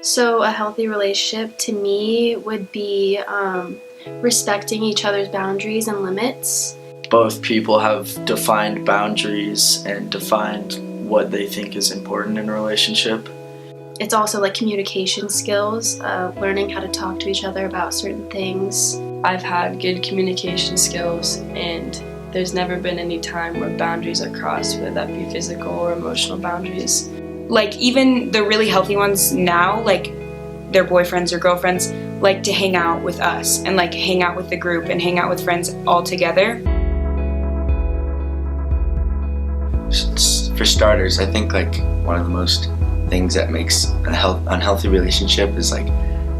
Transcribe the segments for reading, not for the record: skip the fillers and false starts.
So a healthy relationship to me would be respecting each other's boundaries and limits. Both people have defined boundaries and defined what they think is important in a relationship. It's also like communication skills, learning how to talk to each other about certain things. I've had good communication skills, and there's never been any time where boundaries are crossed, whether that be physical or emotional boundaries. Like, even the really healthy ones now, like their boyfriends or girlfriends, like to hang out with us and like hang out with the group and hang out with friends all together. For starters, I think like one of the most things that makes an unhealthy relationship is like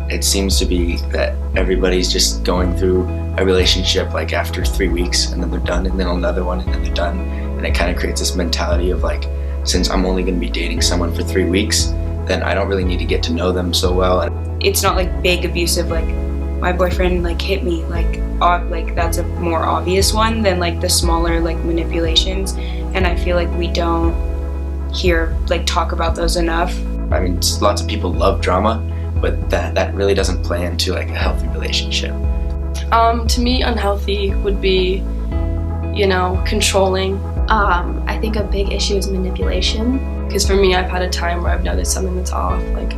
it seems to be that everybody's just going through a relationship like after 3 weeks and then they're done, and then another one and then they're done, and it kind of creates this mentality of like, since I'm only going to be dating someone for 3 weeks, then I don't really need to get to know them so well. It's not like big abusive, like my boyfriend like hit me, like that's a more obvious one than like the smaller like manipulations, and I feel like we don't talk about those enough. I mean, lots of people love drama, but that really doesn't play into like a healthy relationship. To me, unhealthy would be, controlling. I think a big issue is manipulation. Because for me, I've had a time where I've noticed something that's off, like,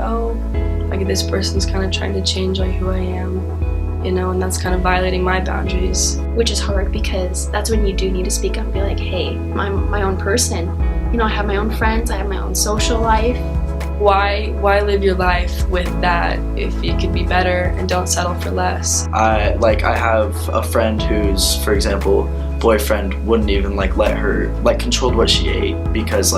this person's kind of trying to change like who I am, and that's kind of violating my boundaries. Which is hard because that's when you do need to speak up and be like, hey, I'm my own person. I have my own friends, I have my own social life. Why live your life with that if you could be better, and don't settle for less? I have a friend whose, for example, boyfriend wouldn't even let her controlled what she ate because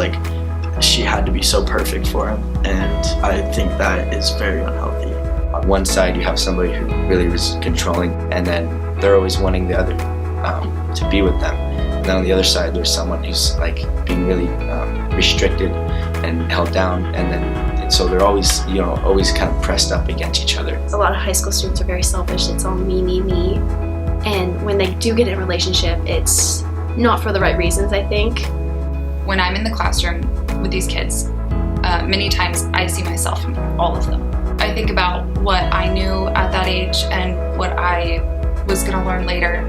she had to be so perfect for him, and I think that is very unhealthy. On one side you have somebody who really was controlling, and then they're always wanting the other to be with them. And then on the other side there's someone who's being really restricted and held down, and so they're always kind of pressed up against each other. A lot of high school students are very selfish. It's all me, me, me. And when they do get in a relationship, it's not for the right reasons, I think. When I'm in the classroom with these kids, many times I see myself in all of them. I think about what I knew at that age and what I was going to learn later,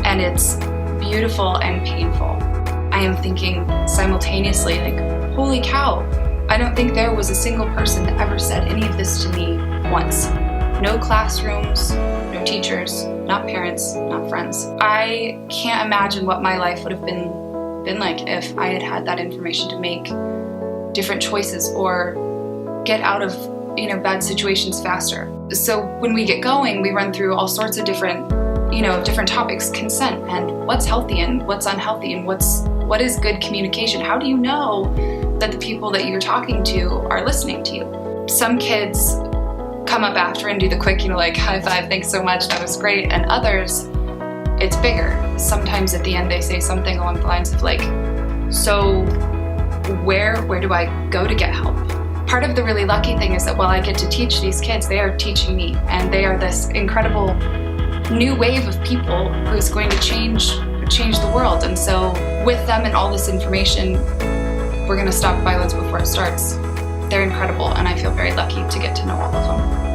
and it's beautiful and painful. I am thinking simultaneously, holy cow, I don't think there was a single person that ever said any of this to me once. No classrooms, no teachers, not parents, not friends. I can't imagine what my life would have been like if I had had that information to make different choices or get out of bad situations faster. So when we get going, we run through all sorts of different topics, consent and what's healthy and what's unhealthy and what is good communication. How do you know that the people that you're talking to are listening to you? Some kids come up after and do the quick, high five, thanks so much, that was great. And others, it's bigger. Sometimes at the end they say something along the lines of so where do I go to get help? Part of the really lucky thing is that while I get to teach these kids, they are teaching me, and they are this incredible new wave of people who's going to change the world. And so with them and all this information, we're going to stop violence before it starts. They're incredible, and I feel very lucky to get to know all of them.